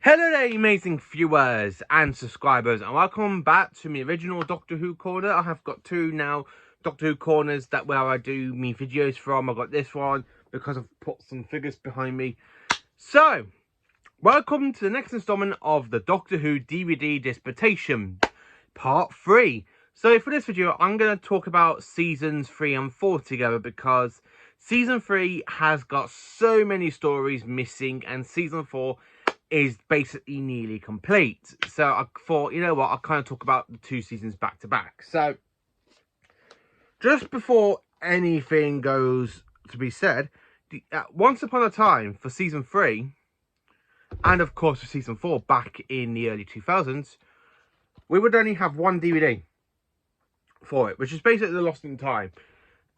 Hello there, amazing viewers and subscribers, and welcome back to my original Doctor Who corner. I have got two now Doctor Who corners that where I do me videos from. I got this one because I've put some figures behind me. So, welcome to the next installment of the Doctor Who DVD Disputation, Part 3. So for this video, I'm going to talk about Seasons 3 and 4 together because Season 3 has got so many stories missing and Season 4 is basically nearly complete. So I thought, you know what, I'll kind of talk about the two seasons back to back. So, just before anything goes to be said, once upon a time for Season 3, and of course for Season 4 back in the early 2000s, we would only have one DVD for it, which is basically the Lost in Time.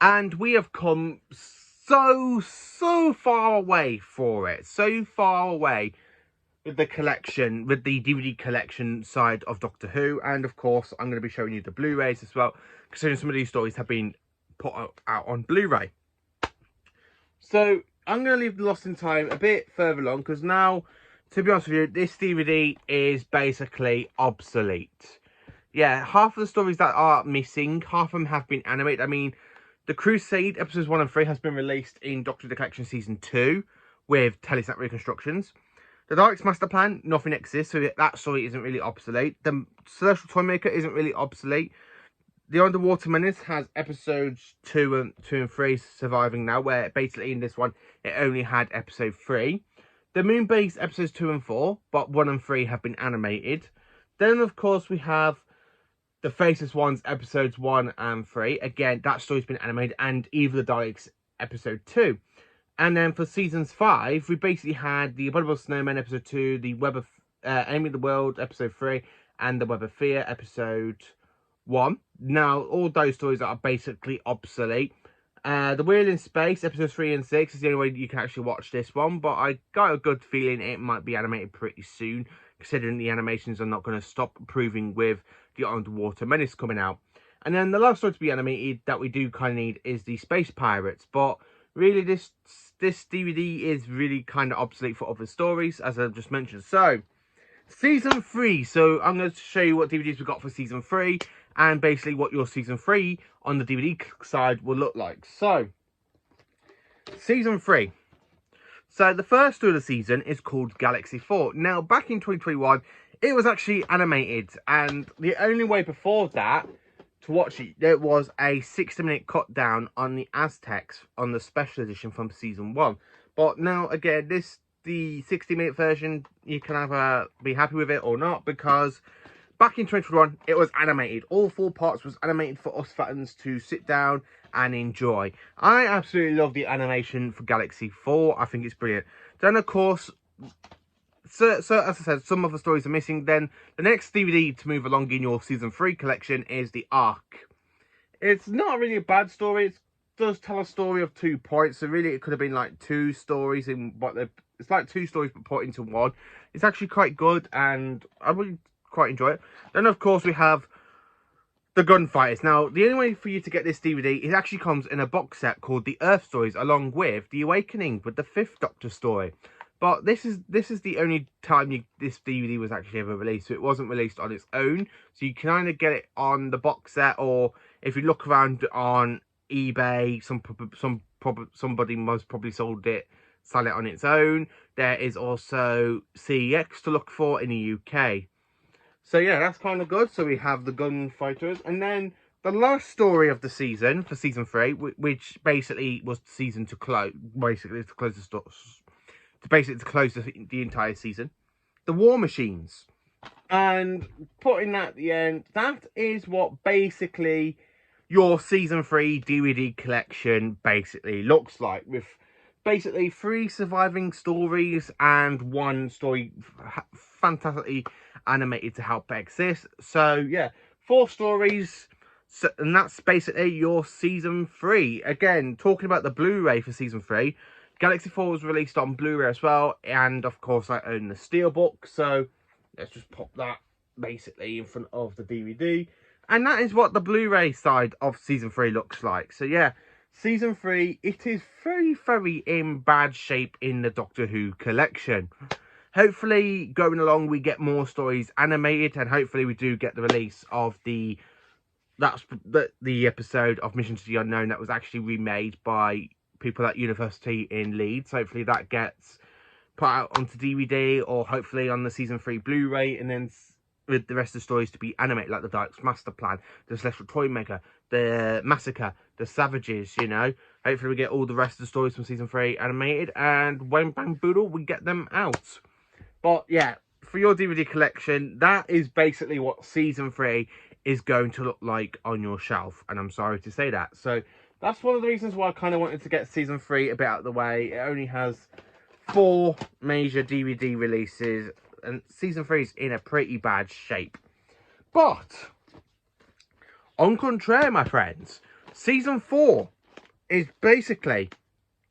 And we have come so far away for it. So far away with the collection, with the DVD collection side of Doctor Who. And of course, I'm going to be showing you the Blu-rays as well, considering some of these stories have been put out on Blu-ray. So I'm going to leave the Lost in Time a bit further along, because now, to be honest with you, this DVD is basically obsolete. Yeah, half of the stories that are missing, half of them have been animated. I mean, The Crusade episodes 1 and 3 has been released in Doctor Who The Collection Season 2 with telesnap reconstructions. The Daleks Master Plan, nothing exists, so that story isn't really obsolete. The Celestial Toymaker isn't really obsolete. The Underwater Menace has episodes 2 and 3 surviving now, where basically in this one, it only had episode 3. The Moon Base episodes 2 and 4, but 1 and 3 have been animated. Then, of course, we have the Faceless Ones episodes 1 and 3. Again, that story's been animated, and Evil the Daleks episode 2. And then for Seasons 5, we basically had the Abominable Snowman episode 2, the Web of Enemy of the World episode 3, and the Web of Fear episode 1. Now, all those stories are basically obsolete. The Wheel in Space episodes 3 and 6 is the only way you can actually watch this one, but I got a good feeling it might be animated pretty soon, considering the animations are not going to stop improving with the Underwater Menace coming out. And then the last story to be animated that we do kind of need is the Space Pirates, but really this DVD is really kind of obsolete for other stories, as I've just mentioned. So, Season 3. So, I'm going to show you what DVDs we got for Season 3, and basically what your Season 3 on the DVD side will look like. So, Season 3. So, the first story of the season is called Galaxy 4. Now, back in 2021, it was actually animated, and the only way before that to watch it, there was a 60-minute cut down on the Aztecs on the special edition from Season 1. But now, again, the 60-minute version, you can either be happy with it or not, because back in 2021, it was animated. All 4 parts was animated for us fans to sit down and enjoy. I absolutely love the animation for Galaxy 4. I think it's brilliant. Then, of course, so as I said, some of the stories are missing. Then the next DVD to move along in your Season 3 collection is The Ark. It's not really a bad story. It does tell a story of 2 points. So really, it could have been like 2 stories in what it's like 2 stories but put into one. It's actually quite good, and I really quite enjoy it. Then, of course, we have The Gunfighters. Now, the only way for you to get this DVD, it actually comes in a box set called The Earth Stories, along with The Awakening with the 5th Doctor story. But this is the only time this DVD was actually ever released. So it wasn't released on its own. So you can either get it on the box set, or if you look around on eBay, somebody most probably sell it on its own. There is also CEX to look for in the UK. So yeah, that's kind of good. So we have the Gunfighters, and then the last story of the season for Season 3, which basically was the season to close, basically to close the story. Basically to close the entire season, The War Machines. And putting that at the end, that is what basically your Season 3 DVD collection basically looks like, with basically 3 surviving stories and 1 story fantastically animated to help exist. So yeah, 4 stories, and that's basically your Season 3. Again, talking about the Blu-ray for Season 3, Galaxy 4 was released on Blu-ray as well, and of course I own the Steelbook, so let's just pop that basically in front of the DVD. And that is what the Blu-ray side of Season 3 looks like. So yeah, Season 3, it is very in bad shape in the Doctor Who collection. hopefully going along we get more stories animated, and hopefully we do get the release of the episode of Mission to the Unknown that was actually remade by people at university in Leeds. Hopefully that gets put out onto DVD, or hopefully on the season 3 Blu-ray, and then with the rest of the stories to be animated, like the Dark's Master Plan, the Celestial Toymaker, the Massacre, the Savages, you know. Hopefully we get all the rest of the stories from season 3 animated, and when bang boodle, we get them out. But yeah, for your DVD collection, that is basically what season 3 is going to look like on your shelf, and I'm sorry to say that. So that's one of the reasons why I kind of wanted to get season 3 a bit out of the way. It only has 4 major DVD releases, and season 3 is in a pretty bad shape. But en contraire, my friends, season 4 is basically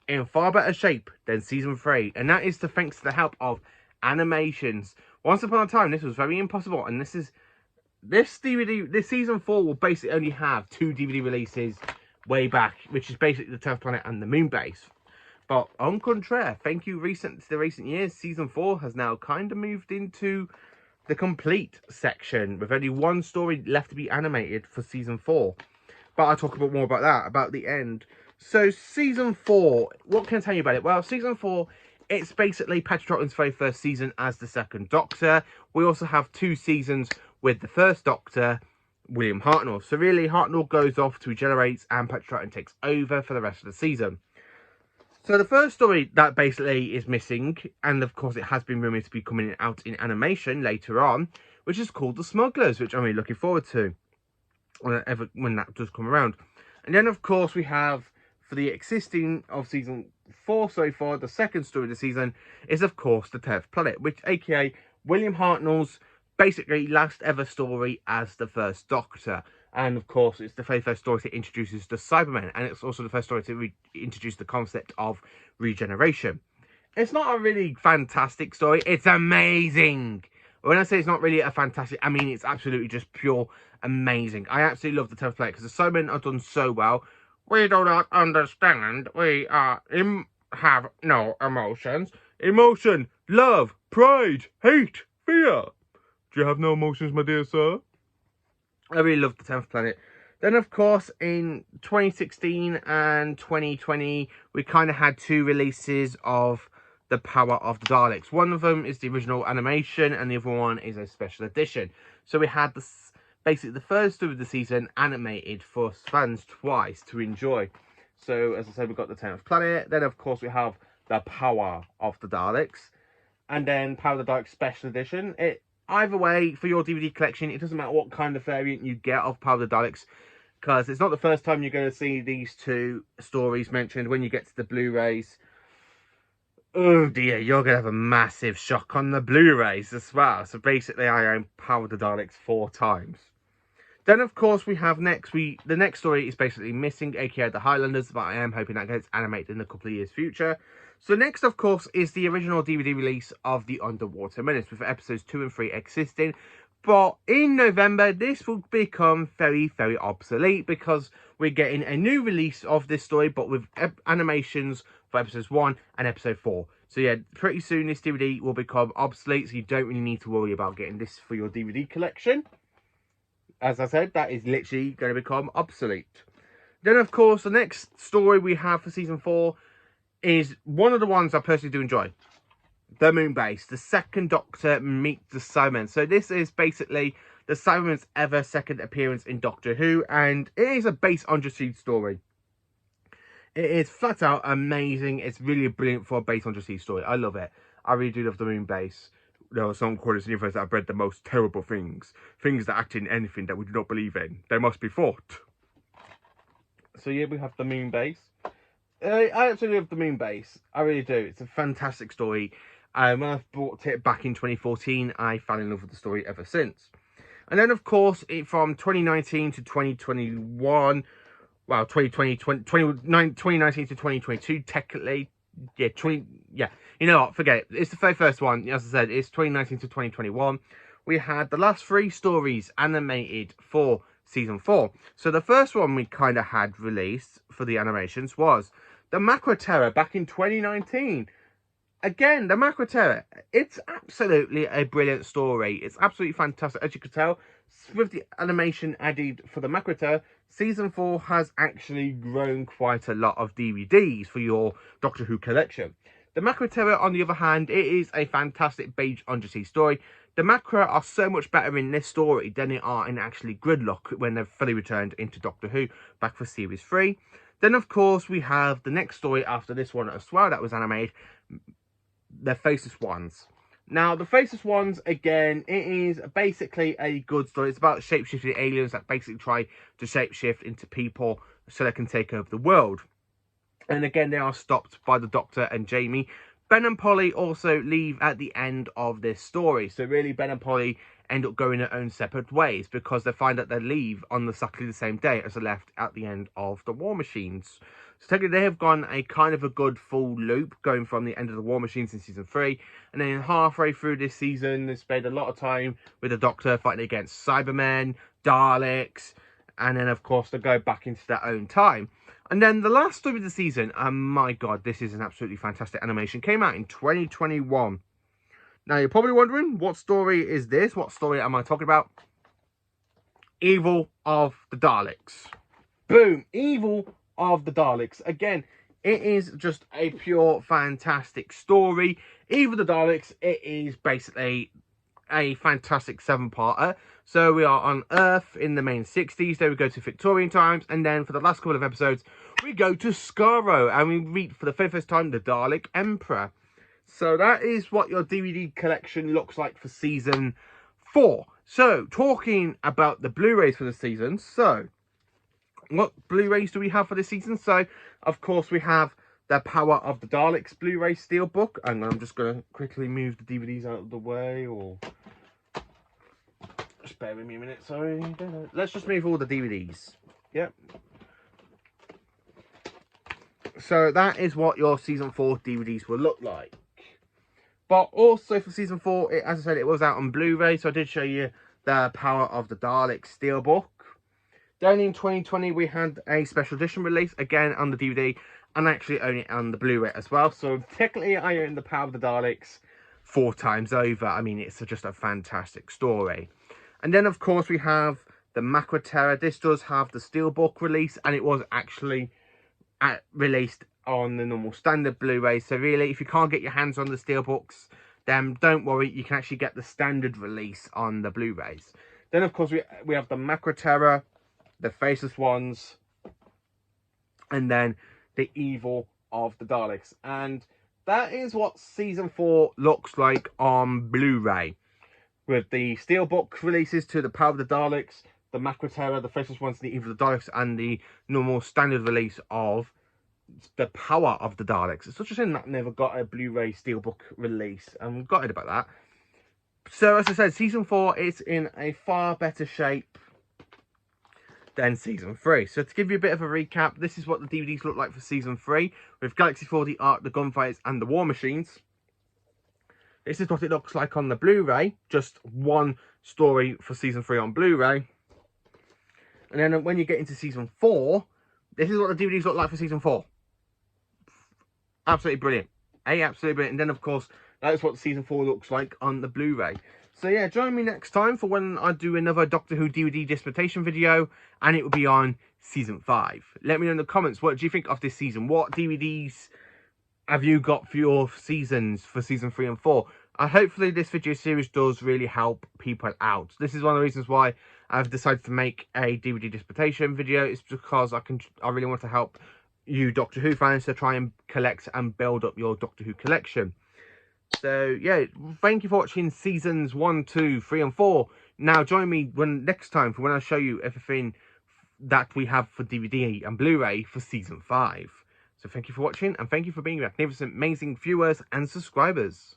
in far better shape than season 3, and that is thanks to the help of animations. Once upon a time, this was very impossible, and this season 4 will basically only have 2 DVD releases way back, which is basically the 10th Planet and the Moon Base. But en contraire, thank you to the recent years, season 4 has now kind of moved into the complete section, with only 1 story left to be animated for season 4. But I'll talk a bit more about that, about the end. So season 4, what can I tell you about it? Well, season 4, it's basically Patrick Troughton's very first season as the second Doctor. We also have 2 seasons with the first Doctor, William Hartnell. So really, Hartnell goes off to regenerate, and Patrick Troughton takes over for the rest of the season. So the first story that basically is missing, and of course it has been rumoured to be coming out in animation later on, which is called The Smugglers, which I'm really looking forward to when that does come around. And then of course we have, for the existing of season 4 so far, the second story of the season is of course The 10th Planet, which aka William Hartnell's basically last ever story as the first Doctor. And of course, it's the very first story that introduces the Cybermen, and it's also the first story to introduce the concept of regeneration. It's not a really fantastic story, it's amazing. When I say it's not really a fantastic, I mean it's absolutely just pure amazing. I absolutely love the 10th Planet because the Cybermen are done so well. We do not understand, we have no emotions. Emotion, love, pride, hate, fear. Do you have no emotions, my dear sir? I really love the 10th Planet. Then, of course, in 2016 and 2020, we kind of had 2 releases of The Power of the Daleks. One of them is the original animation, and the other one is a special edition. So we had basically the first 2 of the season animated for fans twice to enjoy. So, as I said, we've got the 10th Planet. Then, of course, we have The Power of the Daleks. And then Power of the Daleks Special Edition. Either way, for your DVD collection, it doesn't matter what kind of variant you get of Power of the Daleks, because it's not the first time you're going to see these 2 stories mentioned. When you get to the Blu-rays, oh dear, you're going to have a massive shock on the Blu-rays as well. So basically, I own Power of the Daleks 4 times. Then, of course, we have the next story is basically missing, aka The Highlanders, but I am hoping that gets animated in a couple of years' future. So next, of course, is the original DVD release of The Underwater Menace, with episodes 2 and 3 existing. But in November, this will become very, very obsolete, because we're getting a new release of this story, but with animations for episodes 1 and episode 4. So yeah, pretty soon this DVD will become obsolete, so you don't really need to worry about getting this for your DVD collection. As I said, that is literally going to become obsolete. Then, of course, the next story we have for season 4 is one of the ones I personally do enjoy. The Moon Base. The second Doctor meets the Cybermen. So this is basically the Cybermen's ever second appearance in Doctor Who, and it is a base on Justine story. It is flat out amazing. It's really brilliant for a base on Justine story. I love it. I really do love the Moon Base. There are some quarters in the universe that have read the most terrible things. Things that act in anything that we do not believe in. They must be fought. So yeah, we have the Moon Base. I absolutely love the Moon Base. I really do. It's a fantastic story. When I bought it back in 2014, I fell in love with the story ever since. And then, of course, from 2019 to 2021, well, 2019 to 2022, technically, yeah, you know what, forget it. It's the very first one. As I said, it's 2019 to 2021. We had the last 3 stories animated for season 4. So the first one we kind of had released for the animations was the Macro Terror back in 2019. Again, the Macro Terror, it's absolutely a brilliant story. It's absolutely fantastic. As you can tell, with the animation added for the Macro Terror, Season 4 has actually grown quite a lot of DVDs for your Doctor Who collection. The Macro Terror, on the other hand, it is a fantastic beige undersea story. The Macro are so much better in this story than they are in actually Gridlock when they've fully returned into Doctor Who back for Series 3. Then, of course, we have the next story after this one as well that was animated, the Faceless Ones. Now, the Faceless Ones, again, it is basically a good story. It's about shapeshifting aliens that basically try to shapeshift into people so they can take over the world. And again, they are stopped by the Doctor and Jamie. Ben and Polly also leave at the end of this story. So really, Ben and Polly end up going their own separate ways because they find that they leave on exactly the same day as they left at the end of the War Machines. So technically, they have gone a kind of a good full loop going from the end of the War Machines in Season 3. And then halfway through this season, they spent a lot of time with the Doctor fighting against Cybermen, Daleks, and then, of course, they go back into their own time. And then the last story of the season, and my God, this is an absolutely fantastic animation, came out in 2021. Now, you're probably wondering, what story is this? What story am I talking about? Evil of the Daleks. Boom! Evil of the Daleks. Again, it is just a pure fantastic story. Evil of the Daleks, it is basically a fantastic 7-parter. So we are on Earth in the main 60s, then we go to Victorian times, and then for the last couple of episodes, we go to Skaro, and we meet for the very first time the Dalek Emperor. So that is what your DVD collection looks like for Season 4. So, talking about the Blu-rays for the season, so, what Blu-rays do we have for this season? So, of course, we have the Power of the Daleks Blu-ray Steelbook, and I'm just going to quickly move the DVDs out of the way, or just bear with me a minute, sorry. Let's just move all the DVDs. Yep. So that is what your Season 4 DVDs will look like. But also for Season 4, as I said, it was out on Blu-ray, so I did show you the Power of the Daleks Steelbook. Then in 2020, we had a special edition release, again on the DVD, and I actually own it on the Blu-ray as well. So technically, I own the Power of the Daleks 4 times over. I mean, it's just a fantastic story. And then, of course, we have the Macro Terror. This does have the Steelbook release, and it was actually released on the normal standard Blu-ray. So really, if you can't get your hands on the Steelbooks, then don't worry, you can actually get the standard release on the Blu-rays. Then, of course, we have the Macro Terror, the Faceless Ones, and then the Evil of the Daleks. And that is what Season 4 looks like on Blu-ray, with the Steelbook releases to the Power of the Daleks, the Macro Terror, the Faceless Ones, the Evil of the Daleks, and the normal standard release of the Power of the Daleks. It's such a shame that never got a Blu-ray Steelbook release. I'm gutted about that. So, as I said, Season 4 is in a far better shape than Season 3. So, to give you a bit of a recap, this is what the DVDs look like for Season 3, with Galaxy 4, the Ark, the Gunfighters, and the War Machines. This is what it looks like on the Blu-ray. Just one story for Season 3 on Blu-ray. And then when you get into Season 4, this is what the DVDs look like for Season 4. Absolutely brilliant. Absolutely brilliant. And then, of course, that is what Season 4 looks like on the Blu-ray. So, yeah, join me next time for when I do another Doctor Who DVD dissertation video, and it will be on Season 5. Let me know in the comments, what do you think of this season? What DVDs have you got for your seasons for Season 3 and 4? Hopefully, this video series does really help people out. This is one of the reasons why I've decided to make a DVD dissertation video. It's because I really want to help you Doctor Who fans to try and collect and build up your Doctor Who collection. So, yeah, thank you for watching Seasons 1, 2, 3 and 4. Now, join me next time for when I show you everything that we have for DVD and Blu-ray for Season 5. So, thank you for watching, and thank you for being magnificent, amazing viewers and subscribers.